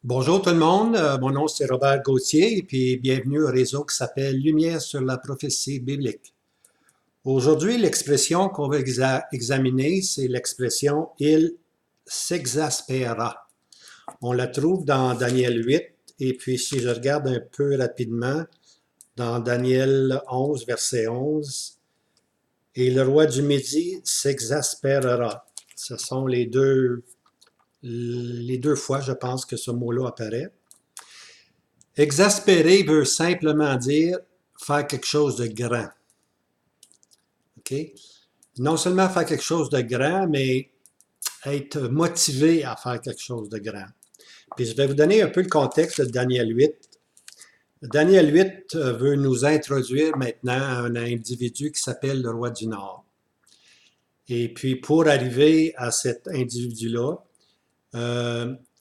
Bonjour tout le monde, mon nom c'est Robert Gauthier et puis bienvenue au réseau qui s'appelle Lumière sur la prophétie biblique. Aujourd'hui, l'expression qu'on va examiner, c'est l'expression il s'exaspéra. On la trouve dans Daniel 8 et puis si je regarde un peu rapidement, dans Daniel 11, verset 11, et le roi du Midi s'exaspérera. Ce sont les deux fois, je pense, que ce mot-là apparaît. Exaspérer veut simplement dire faire quelque chose de grand. OK? Non seulement faire quelque chose de grand, mais être motivé à faire quelque chose de grand. Puis je vais vous donner un peu le contexte de Daniel 8. Daniel 8 veut nous introduire maintenant à un individu qui s'appelle le roi du Nord. Et puis pour arriver à cet individu-là,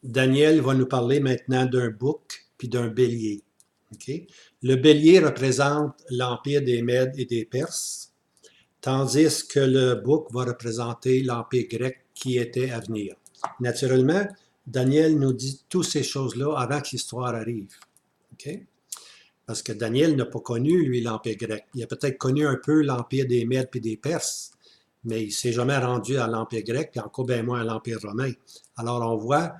Daniel va nous parler maintenant d'un bouc puis d'un bélier. Okay? Le bélier représente l'empire des Mèdes et des Perses, tandis que le bouc va représenter l'empire grec qui était à venir. Naturellement, Daniel nous dit toutes ces choses-là avant que l'histoire arrive. Okay? Parce que Daniel n'a pas connu, lui, l'empire grec. Il a peut-être connu un peu l'empire des Mèdes et des Perses, mais il ne s'est jamais rendu à l'empire grec, puis encore bien moins à l'empire romain. Alors on voit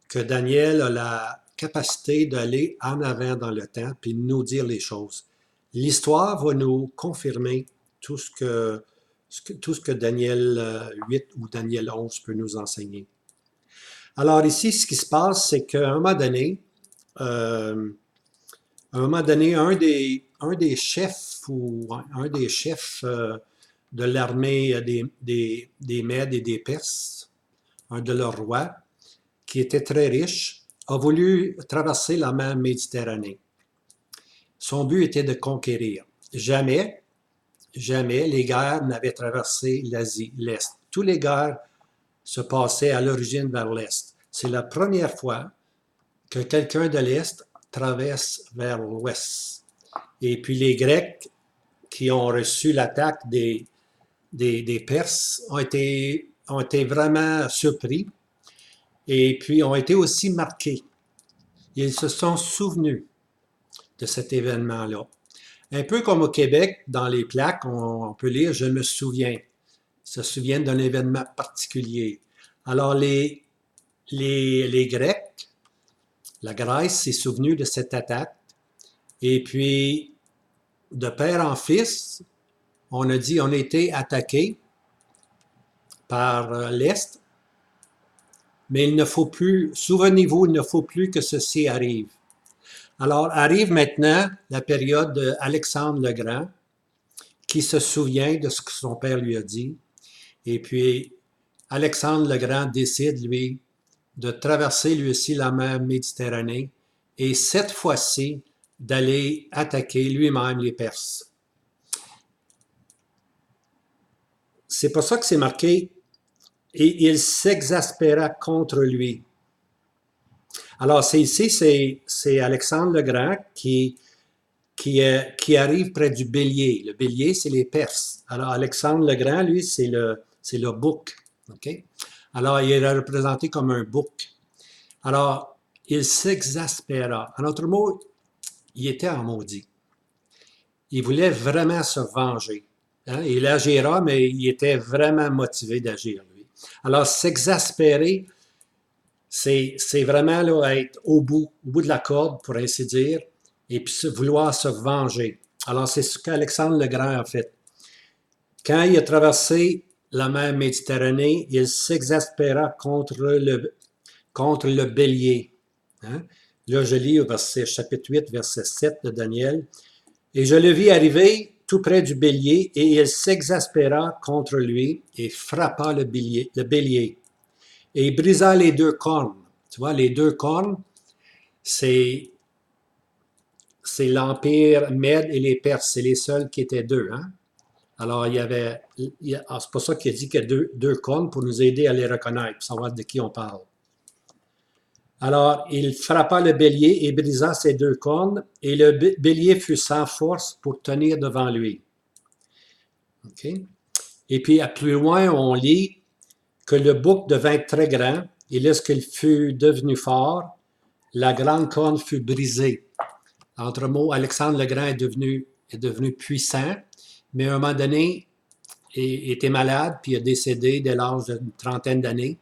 que Daniel a la capacité d'aller en avant dans le temps puis nous dire les choses. L'histoire va nous confirmer tout ce que Daniel 8 ou Daniel 11 peut nous enseigner. Alors ici, ce qui se passe, c'est qu'à un moment donné, un des chefs de l'armée des Mèdes et des Perses, un de leurs rois, qui était très riche, a voulu traverser la mer Méditerranée. Son but était de conquérir. Jamais les guerres n'avaient traversé l'Asie, l'Est. Toutes les guerres se passaient à l'origine vers l'Est. C'est la première fois que quelqu'un de l'Est traverse vers l'Ouest. Et puis les Grecs qui ont reçu l'attaque des Perses ont été vraiment surpris et puis ont été aussi marqués. Ils se sont souvenus de cet événement-là. Un peu comme au Québec, dans les plaques, on peut lire « Je me souviens ». Ils se souviennent d'un événement particulier. Alors les Grecs, la Grèce s'est souvenue de cette attaque et puis de père en fils, on a dit on a été attaqué par l'Est, mais il ne faut plus, souvenez-vous, il ne faut plus que ceci arrive. Alors arrive maintenant la période d'Alexandre le Grand, qui se souvient de ce que son père lui a dit, et puis Alexandre le Grand décide, lui, de traverser lui aussi la mer Méditerranée, et cette fois-ci, d'aller attaquer lui-même les Perses. C'est pour ça que c'est marqué « Et il s'exaspéra contre lui ». Alors, c'est Alexandre le Grand qui arrive près du bélier. Le bélier, c'est les Perses. Alors, Alexandre le Grand, lui, c'est le bouc. Okay? Alors, il est représenté comme un bouc. Alors, il s'exaspéra. En autre mot, il était en maudit. Il voulait vraiment se venger. Hein? Il agira, mais il était vraiment motivé d'agir, lui. Alors, s'exaspérer, c'est vraiment là, être au bout de la corde, pour ainsi dire, et puis vouloir se venger. Alors, c'est ce qu'Alexandre le Grand a fait. Quand il a traversé la mer Méditerranée, il s'exaspéra contre le bélier. Hein? Là, je lis au chapitre 8, verset 7 de Daniel. « Et je le vis arriver tout près du bélier, et il s'exaspéra contre lui et frappa le bélier. Et il brisa les deux cornes. » Tu vois, les deux cornes, c'est l'Empire Mède et les Perses. C'est les seuls qui étaient deux. Hein? Alors, c'est pour ça qu'il a dit qu'il y a deux cornes pour nous aider à les reconnaître, pour savoir de qui on parle. Alors, il frappa le bélier et brisa ses deux cornes, et le bélier fut sans force pour tenir devant lui. Okay? Et puis, plus loin, on lit que le bouc devint très grand, et lorsqu'il fut devenu fort, la grande corne fut brisée. Entre mots, Alexandre le Grand est devenu puissant, mais à un moment donné, il était malade, puis il est décédé dès l'âge d'une trentaine d'années.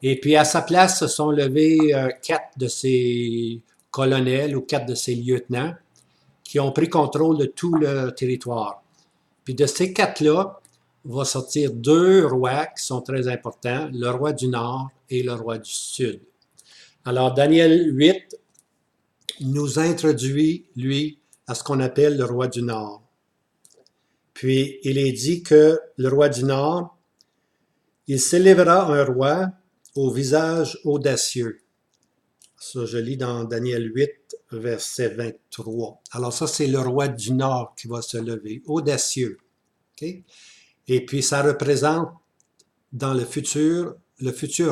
Et puis à sa place se sont levés 4 de ses colonels ou 4 de ses lieutenants qui ont pris contrôle de tout le territoire. Puis de ces 4-là, va sortir 2 rois qui sont très importants, le roi du Nord et le roi du Sud. Alors Daniel 8 nous introduit, lui, à ce qu'on appelle le roi du Nord. Puis il est dit que le roi du Nord, il s'élèvera un roi au visage audacieux. Ça, je lis dans Daniel 8, verset 23. Alors ça, c'est le roi du Nord qui va se lever, audacieux. Okay? Et puis ça représente dans le futur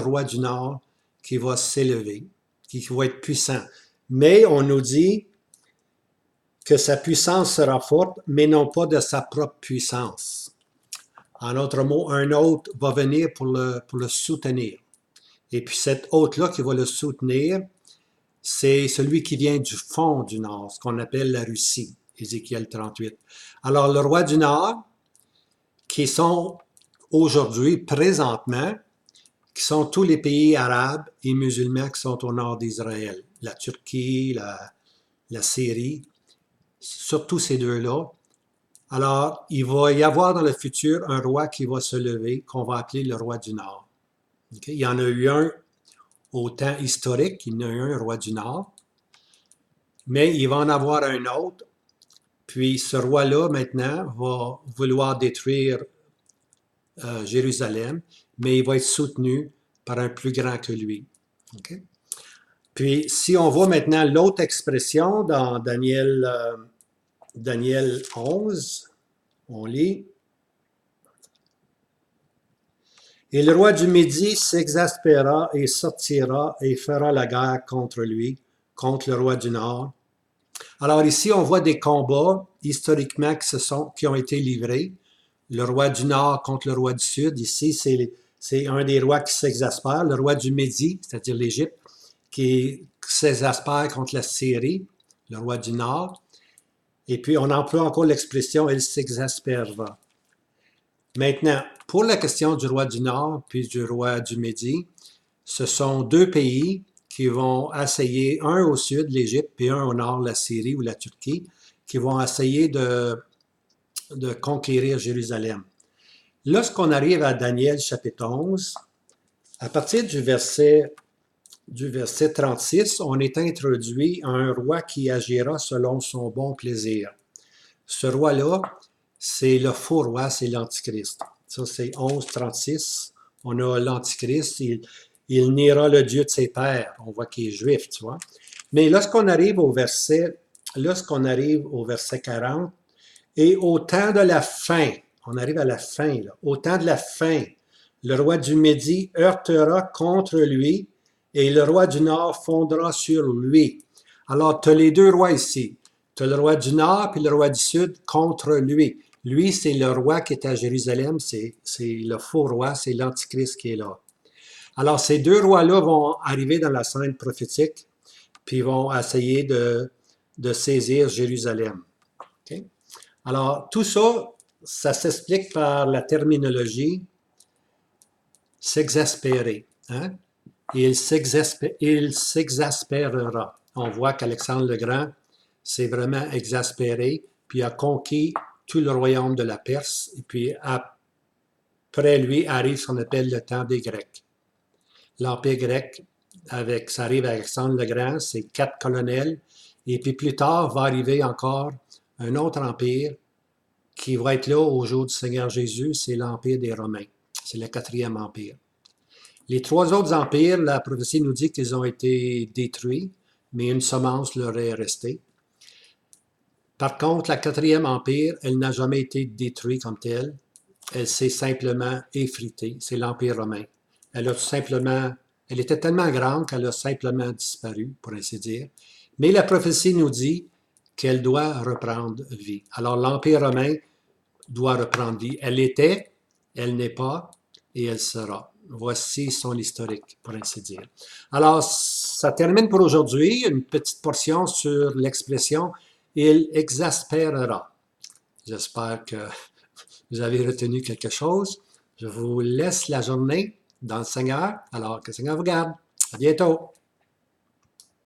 roi du Nord qui va s'élever, qui va être puissant. Mais on nous dit que sa puissance sera forte, mais non pas de sa propre puissance. En d'autres mots, un autre va venir pour le soutenir. Et puis cet autre-là qui va le soutenir, c'est celui qui vient du fond du Nord, ce qu'on appelle la Russie, Ézéchiel 38. Alors le roi du Nord, qui sont aujourd'hui, présentement, qui sont tous les pays arabes et musulmans qui sont au nord d'Israël, la Turquie, la Syrie, surtout ces deux-là. Alors, il va y avoir dans le futur un roi qui va se lever, qu'on va appeler le roi du Nord. Okay? Il y en a eu un au temps historique, il y en a eu un roi du Nord, mais il va en avoir un autre, puis ce roi-là, maintenant, va vouloir détruire Jérusalem, mais il va être soutenu par un plus grand que lui. Okay? Puis, si on voit maintenant l'autre expression dans Daniel 11, on lit « Et le roi du Midi s'exaspéra et sortira et fera la guerre contre lui, contre le roi du Nord. » Alors ici, on voit des combats historiquement qui ont été livrés. Le roi du Nord contre le roi du Sud. Ici, c'est un des rois qui s'exaspère. Le roi du Midi, c'est-à-dire l'Égypte, qui s'exaspère contre la Syrie, le roi du Nord. Et puis, on emploie encore l'expression « il s'exaspérera ». Maintenant, pour la question du roi du Nord puis du roi du Midi, ce sont 2 pays qui vont essayer, un au sud, l'Égypte, puis un au nord, la Syrie ou la Turquie, qui vont essayer de conquérir Jérusalem. Lorsqu'on arrive à Daniel chapitre 11, à partir du verset 36, on est introduit à un roi qui agira selon son bon plaisir. Ce roi-là, c'est le faux roi, c'est l'Antichrist. Ça, c'est 11.36. On a l'Antichrist, il niera le Dieu de ses pères. On voit qu'il est juif, tu vois. Mais lorsqu'on arrive au verset 40, et au temps de la fin, on arrive à la fin, là, au temps de la fin, le roi du Midi heurtera contre lui et le roi du Nord fondera sur lui. Alors, tu as les 2 rois ici. Tu as le roi du Nord puis le roi du Sud contre lui. Lui, c'est le roi qui est à Jérusalem, c'est le faux roi, c'est l'Antichrist qui est là. Alors, ces 2 rois-là vont arriver dans la scène prophétique, puis vont essayer de saisir Jérusalem. Okay? Alors, tout ça, ça s'explique par la terminologie s'exaspérer. Hein? Il s'exaspérera. On voit qu'Alexandre le Grand s'est vraiment exaspéré, puis a conquis tout le royaume de la Perse, et puis après lui arrive ce qu'on appelle le temps des Grecs. L'Empire grec, ça arrive avec Alexandre le Grand, c'est 4 colonels, et puis plus tard va arriver encore un autre empire qui va être là au jour du Seigneur Jésus, c'est l'Empire des Romains. C'est le 4e empire. Les 3 autres empires, la prophétie nous dit qu'ils ont été détruits, mais une semence leur est restée. Par contre, la 4e empire, elle n'a jamais été détruite comme telle. Elle s'est simplement effritée. C'est l'Empire romain. Elle était tellement grande qu'elle a simplement disparu, pour ainsi dire. Mais la prophétie nous dit qu'elle doit reprendre vie. Alors, l'Empire romain doit reprendre vie. Elle était, elle n'est pas, et elle sera. Voici son historique, pour ainsi dire. Alors, ça termine pour aujourd'hui. Une petite portion sur l'expression « il exaspérera ». J'espère que vous avez retenu quelque chose. Je vous laisse la journée dans le Seigneur. Alors, que le Seigneur vous garde. À bientôt.